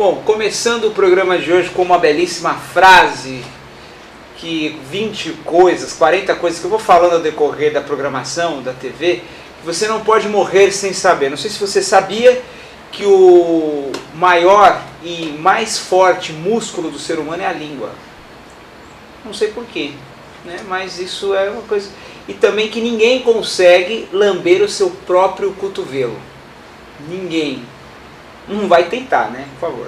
Bom, começando o programa de hoje com uma belíssima frase, que 20 coisas, 40 coisas que eu vou falando ao decorrer da programação da TV, que você não pode morrer sem saber. Não sei se você sabia que o maior e mais forte músculo do ser humano é a língua. Não sei porquê, né? Mas isso é uma coisa... E também que ninguém consegue lamber o seu próprio cotovelo. Ninguém. Não vai tentar, né? Por favor.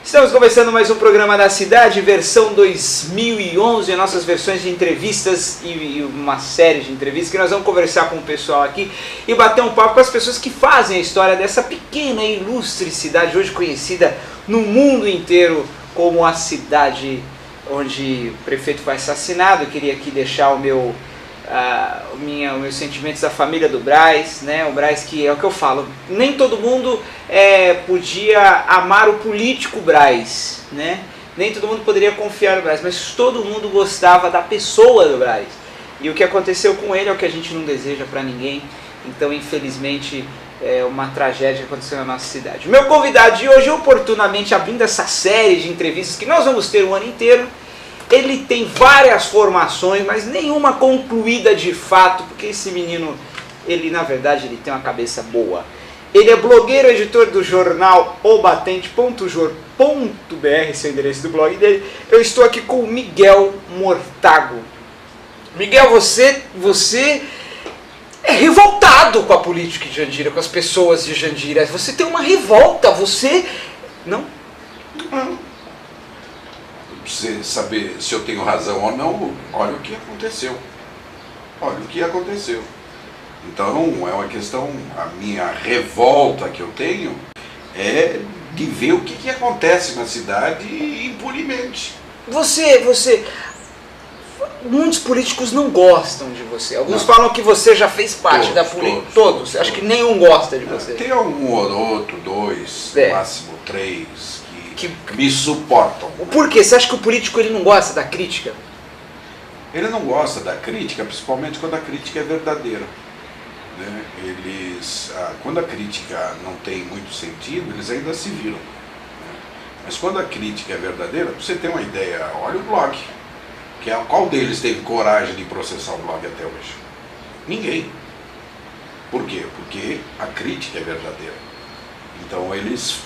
Estamos começando mais um programa da cidade, versão 2011, nossas versões de entrevistas e uma série de entrevistas que nós vamos conversar com o pessoal aqui e bater um papo com as pessoas que fazem a história dessa pequena e ilustre cidade, hoje conhecida no mundo inteiro como a cidade onde o prefeito foi assassinado. Eu queria aqui deixar o meus sentimentos da família do Braz, né? O Braz, que é o que eu falo, nem todo mundo podia amar o político Braz, né? Nem todo mundo poderia confiar no Braz, mas todo mundo gostava da pessoa do Braz. E o que aconteceu com ele é o que a gente não deseja para ninguém. Então, infelizmente, é uma tragédia que aconteceu na nossa cidade. O meu convidado de hoje, oportunamente abrindo essa série de entrevistas que nós vamos ter o ano inteiro, ele tem várias formações, mas nenhuma concluída de fato, porque esse menino, na verdade, ele tem uma cabeça boa. Ele é blogueiro, editor do jornal obatente.jor.br, esse é o endereço do blog dele. Eu estou aqui com o Miguel Mortágua. Miguel, você é revoltado com a política de Jandira, com as pessoas de Jandira. Você tem uma revolta, você... Não? Não. Você saber se eu tenho razão ou não, olha o que aconteceu. Olha o que aconteceu. Então, é uma questão, a minha revolta que eu tenho é de ver o que acontece na cidade impunemente. Muitos políticos não gostam de você. Alguns falam que você já fez parte da política. Todos. Acho que nenhum gosta de você. Tem um ou outro, dois, no máximo três, que me suportam. Por quê? Você acha que o político ele não gosta da crítica? Ele não gosta da crítica, principalmente quando a crítica é verdadeira. Né? Quando a crítica não tem muito sentido, eles ainda se viram. Né? Mas quando a crítica é verdadeira, pra você ter uma ideia, olha o blog. Qual deles teve coragem de processar o blog até hoje? Ninguém. Por quê? Porque a crítica é verdadeira. Então eles,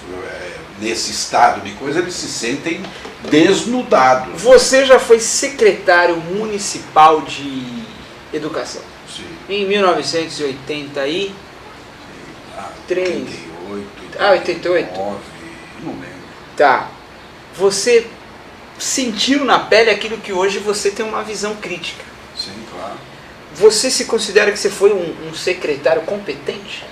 nesse estado de coisa, eles se sentem desnudados. Você já foi secretário municipal de educação? Sim. Em 1983? 88? 89, não lembro. Tá. Você sentiu na pele aquilo que hoje você tem uma visão crítica. Sim, claro. Você se considera que você foi um secretário competente?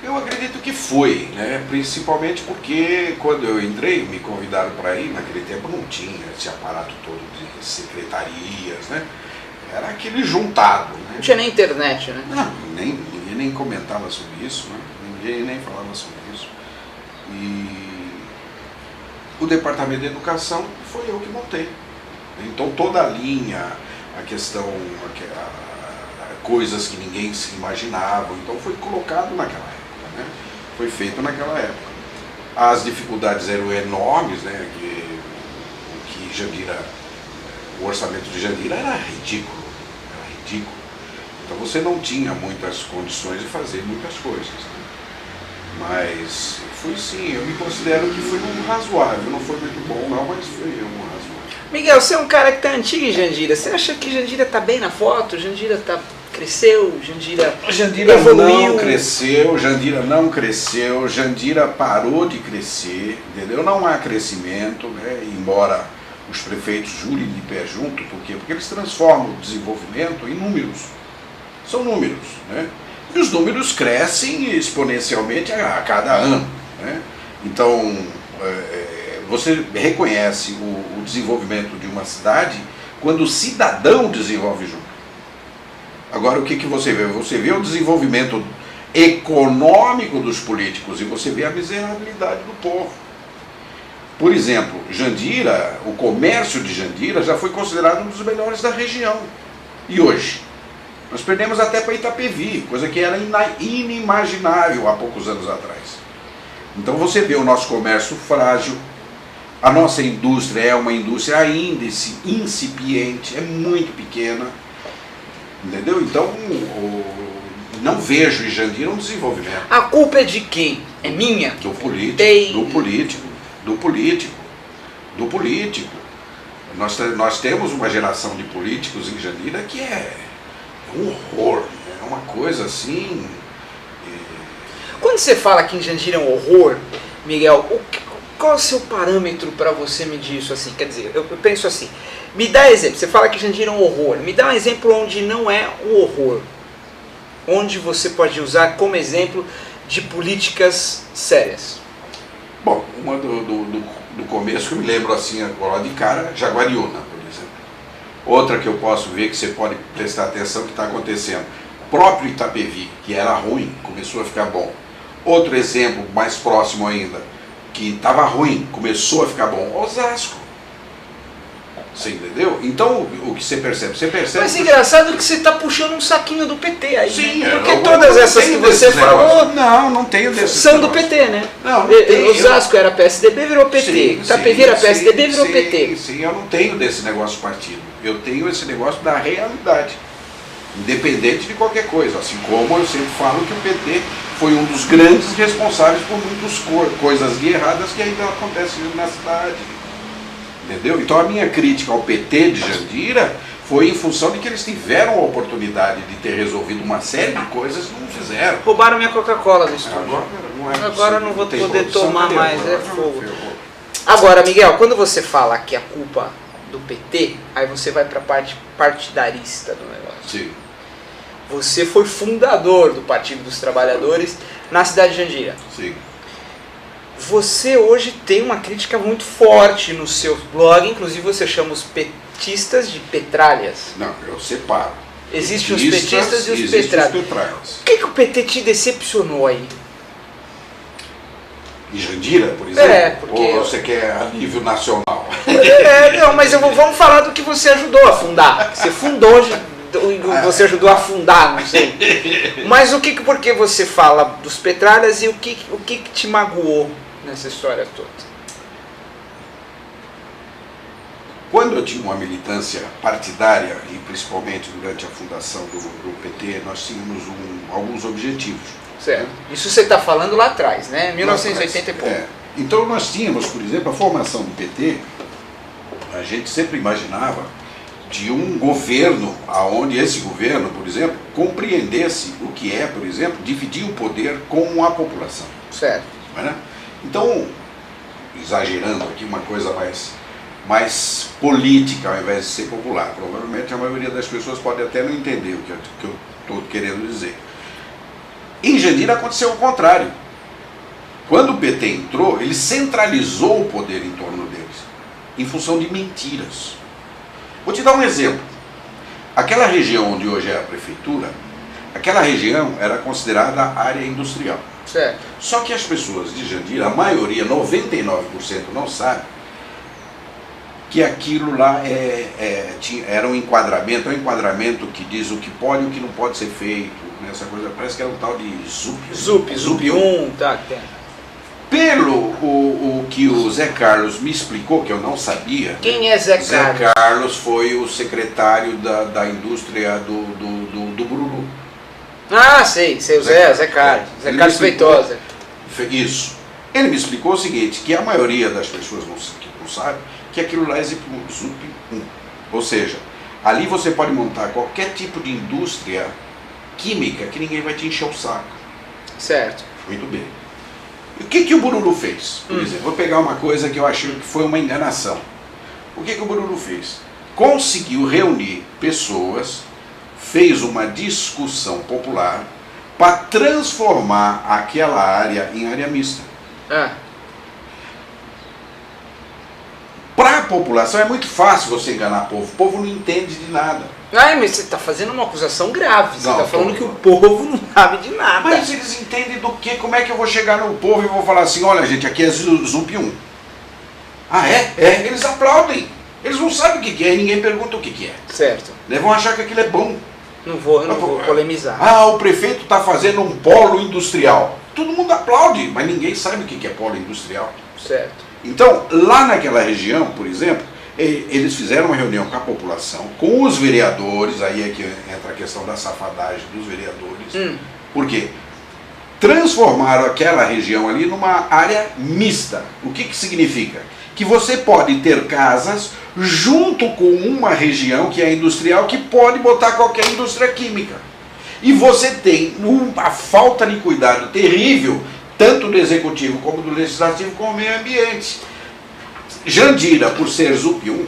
Eu acredito que foi, né? Principalmente porque quando eu entrei, me convidaram para ir, naquele tempo não tinha esse aparato todo de secretarias, né? Era aquele juntado, né? Não tinha nem internet, né? Não, ninguém nem comentava sobre isso, né? Ninguém nem falava sobre isso. E o departamento de educação foi eu que montei. Então toda a linha, a questão, coisas que ninguém se imaginava, então foi colocado naquela época. Né? Foi feito naquela época. As dificuldades eram enormes, né? O orçamento de Jandira era ridículo. Então você não tinha muitas condições de fazer muitas coisas. Né? Mas fui sim, eu me considero que fui um razoável. Não foi muito bom não, mas foi um razoável. Miguel, você é um cara que está antigo em Jandira. Você acha que Jandira está bem na foto? Jandira cresceu? Jandira evoluiu? Jandira não cresceu, Jandira parou de crescer, entendeu? Não há crescimento, né? Embora os prefeitos jurem de pé junto, por quê? Porque eles transformam o desenvolvimento em números. São números, né? E os números crescem exponencialmente a cada ano, né? Então, você reconhece o desenvolvimento de uma cidade quando o cidadão desenvolve junto. Agora, o que você vê? Você vê o desenvolvimento econômico dos políticos e você vê a miserabilidade do povo. Por exemplo, Jandira, o comércio de Jandira já foi considerado um dos melhores da região. E hoje? Nós perdemos até para Itapevi, coisa que era inimaginável há poucos anos atrás. Então você vê o nosso comércio frágil, a nossa indústria é uma indústria ainda incipiente, é muito pequena, entendeu? Então não vejo em Jandira um desenvolvimento. A culpa é de quem? É minha? Do político, Tem... do político, do político, do político. Nós temos uma geração de políticos em Jandira que é um horror, é uma coisa assim... Quando você fala que em Jandira é um horror, Miguel, qual é o seu parâmetro para você medir isso assim? Quer dizer, eu penso assim, me dá exemplo, você fala que Jandira é um horror, me dá um exemplo onde não é um horror. Onde você pode usar como exemplo de políticas sérias. Bom, uma do começo que eu me lembro assim, agora de cara, Jaguariúna, por exemplo. Outra que eu posso ver que você pode prestar atenção que está acontecendo. O próprio Itapevi, que era ruim, começou a ficar bom. Outro exemplo mais próximo ainda, que estava ruim, começou a ficar bom, Osasco. Você entendeu? Então, o que você percebe? Você percebe. Mas é engraçado que você está puxando um saquinho do PT aí. Sim, né? Porque todas essas que você falou. Não tenho desses. São do PT, né? Não tenho. Osasco era PSDB, virou PT. Itapevi era PSDB, virou PT. Sim, eu não tenho desse negócio partido. Eu tenho esse negócio da realidade. Independente de qualquer coisa. Assim como eu sempre falo que o PT foi um dos grandes responsáveis por muitas coisas de erradas que ainda acontecem na cidade. Entendeu? Então a minha crítica ao PT de Jandira foi em função de que eles tiveram a oportunidade de ter resolvido uma série de coisas e não fizeram. Roubaram minha Coca-Cola no estúdio. Agora eu não vou poder tomar mais, é fogo. Ferrou. Agora, Miguel, quando você fala que a culpa do PT, aí você vai para a parte partidarista do negócio. Sim. Você foi fundador do Partido dos Trabalhadores na cidade de Jandira. Sim. Você hoje tem uma crítica muito forte no seu blog, inclusive você chama os petistas de petralhas. Não, eu separo. Existem os petistas e os petralhas. O que o PT te decepcionou aí? Em Jandira, por exemplo? Porque... Ou você quer a nível nacional? Não, mas vamos falar do que você ajudou a fundar. Você fundou, você ajudou a fundar, não sei. Mas por que você fala dos petralhas e o que te magoou nessa história toda? Quando eu tinha uma militância partidária, e principalmente durante a fundação do PT, nós tínhamos alguns objetivos. Certo. Isso você está falando lá atrás, né? 1980 e pouco. Então nós tínhamos, por exemplo, a formação do PT, a gente sempre imaginava de um governo, onde esse governo, por exemplo, compreendesse o que é, por exemplo, dividir o poder com a população. Certo. Não é, né? Então, exagerando aqui, uma coisa mais política ao invés de ser popular. Provavelmente a maioria das pessoas pode até não entender o que eu estou querendo dizer. Em Jandira aconteceu o contrário. Quando o PT entrou, ele centralizou o poder em torno deles, em função de mentiras. Vou te dar um exemplo. Aquela região onde hoje é a prefeitura, aquela região era considerada área industrial. Certo. Só que as pessoas de Jandira, a maioria, 99%, não sabe que aquilo lá era um enquadramento, que diz o que pode e o que não pode ser feito. Essa coisa parece que era um tal de ZUP 1, tá. Pelo o que o Zé Carlos me explicou, que eu não sabia. Quem é Zé Carlos? Zé Carlos foi o secretário da indústria do Bururu. Ah, sei, o Zé Carlos. Zé Carlos Feitosa. Isso. Ele me explicou o seguinte, que a maioria das pessoas não sabe que aquilo lá é ZUP 1. Ou seja, ali você pode montar qualquer tipo de indústria química que ninguém vai te encher o saco. Certo. Muito bem. E o que o Bururu fez? Por exemplo, vou pegar uma coisa que eu achei que foi uma enganação. O que o Bururu fez? Conseguiu reunir pessoas, fez uma discussão popular para transformar aquela área em área mista. Para a população é muito fácil você enganar o povo não entende de nada. Mas você está fazendo uma acusação grave, você está falando que o povo não sabe de nada. Mas eles entendem do quê? Como é que eu vou chegar no povo e vou falar assim, olha gente, aqui é ZUP 1. Ah é? Eles aplaudem. Eles não sabem o que é e ninguém pergunta o que é. Certo. Eles vão achar que aquilo é bom. Eu não vou polemizar. Ah, o prefeito está fazendo um polo industrial. Todo mundo aplaude, mas ninguém sabe o que é polo industrial. Certo. Então, lá naquela região, por exemplo, eles fizeram uma reunião com a população, com os vereadores, aí é que entra a questão da safadagem dos vereadores. Por quê? Transformaram aquela região ali numa área mista. O que significa? Que você pode ter casas junto com uma região que é industrial, que pode botar qualquer indústria química. E você tem a falta de cuidado terrível, tanto do executivo como do legislativo, com o meio ambiente. Jandira, por ser ZUP1,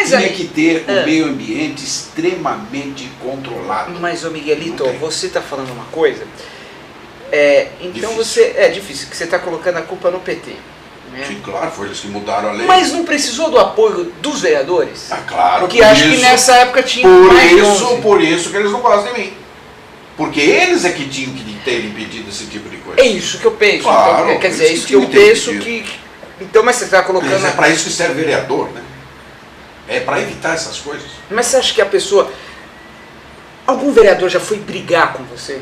tinha que ter o meio ambiente extremamente controlado. Mas, ô Miguelito, você está falando uma coisa, então difícil. é difícil, que você está colocando a culpa no PT. Né? Sim, claro, foi eles que mudaram a lei. Mas não precisou do apoio dos vereadores? Ah, claro. Porque acho que nessa época tinha Por isso que eles não gostam de mim. Porque eles é que tinham que ter impedido esse tipo de coisa. É isso que eu penso. Claro, então, quer dizer, é isso que eu penso que... Então, mas você está colocando... Mas é para isso que serve vereador, né? É para evitar essas coisas. Mas você acha que a pessoa... Algum vereador já foi brigar com você?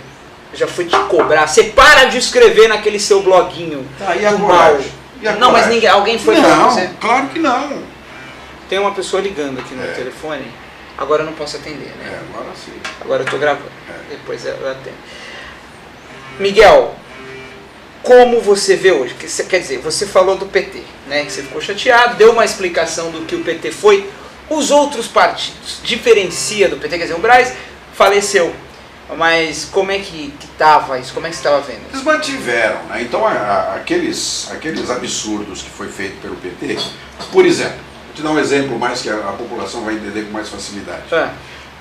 Já foi te cobrar? Você para de escrever naquele seu bloguinho. E a coragem? Não, mas ninguém, alguém foi falar com você? Não, claro que não. Tem uma pessoa ligando aqui no telefone. Agora eu não posso atender, né? Agora sim. Agora eu estou gravando. Depois eu atendo. Miguel, como você vê hoje? Quer dizer, você falou do PT, né? Que você ficou chateado, deu uma explicação do que o PT foi. Os outros partidos diferencia do PT, quer dizer, o Braz faleceu. Mas como é que estava isso? Como é que você estava vendo? Eles mantiveram, né? Então aqueles absurdos que foi feito pelo PT, por exemplo, vou te dar um exemplo mais que a população vai entender com mais facilidade.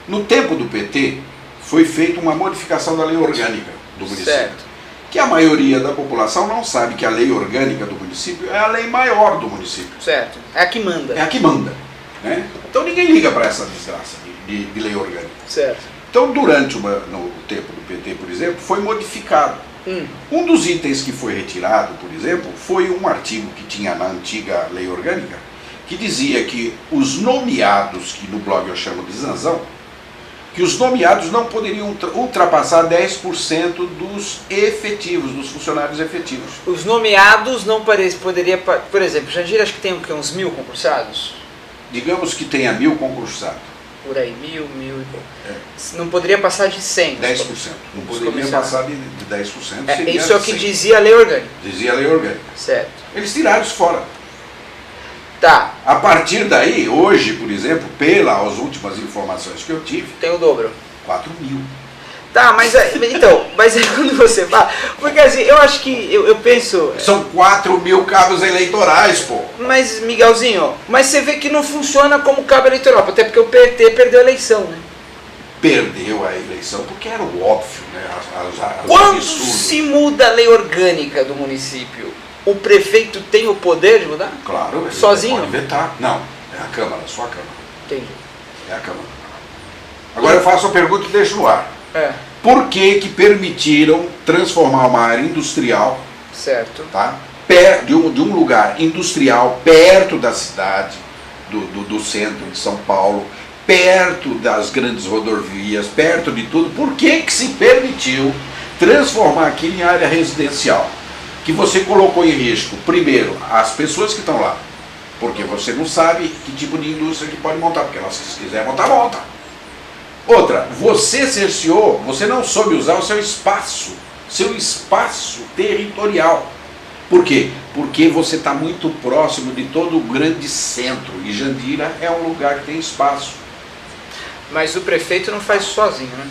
No tempo do PT, foi feita uma modificação da lei orgânica do município. Certo. Que a maioria da população não sabe que a lei orgânica do município é a lei maior do município. Certo. É a que manda. É a que manda. Né? Então ninguém liga para essa desgraça de lei orgânica. Certo. Então, no tempo do PT, por exemplo, foi modificado. Um dos itens que foi retirado, por exemplo, foi um artigo que tinha na antiga lei orgânica, que dizia que os nomeados, que no blog eu chamo de zanzão, que os nomeados não poderiam ultrapassar 10% dos efetivos, dos funcionários efetivos. Os nomeados não poderia, por exemplo, Jandira acho que tem uns 1.000 concursados? Digamos que tenha 1.000 concursados. Por aí, 1.000 e pouco. Não poderia passar de 100. 10%. Não poderia passar de 10%. Isso é o que dizia a lei orgânica. Dizia a lei orgânica. Certo. Eles tiraram isso fora. Tá. A partir daí, hoje, por exemplo, pelas últimas informações que eu tive... Tem o dobro. 4.000. Tá, mas então, mas aí quando você fala... Porque assim, eu acho que, eu penso... São 4.000 cabos eleitorais, pô. Mas, Miguelzinho, mas você vê que não funciona como cabo eleitoral, até porque o PT perdeu a eleição, né? Perdeu a eleição porque era o óbvio, né? Quando se muda a lei orgânica do município, o prefeito tem o poder de mudar? Claro, ele sozinho? Pode vetar. Não, é a Câmara, só a Câmara. Entendi. É a Câmara. Agora eu faço a pergunta e deixo no ar. Por que permitiram transformar uma área industrial, certo, tá, de um lugar industrial perto da cidade, do centro de São Paulo, perto das grandes rodovias, perto de tudo? Por que se permitiu transformar aquilo em área residencial? Que você colocou em risco, primeiro, as pessoas que estão lá, porque você não sabe que tipo de indústria que pode montar, porque elas, se quiser montar, monta. Outra, você cerceou, você não soube usar o seu espaço territorial. Por quê? Porque você está muito próximo de todo o grande centro, e Jandira é um lugar que tem espaço. Mas o prefeito não faz sozinho, né?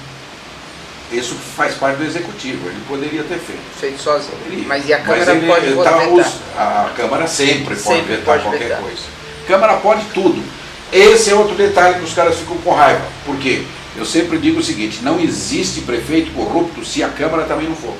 Isso faz parte do executivo, ele poderia ter feito. Feito sozinho. Poderia. Mas e a Câmara pode vetar? A Câmara sempre pode vetar qualquer coisa. A Câmara pode tudo. Esse é outro detalhe que os caras ficam com raiva. Por quê? Eu sempre digo o seguinte, não existe prefeito corrupto se a Câmara também não for.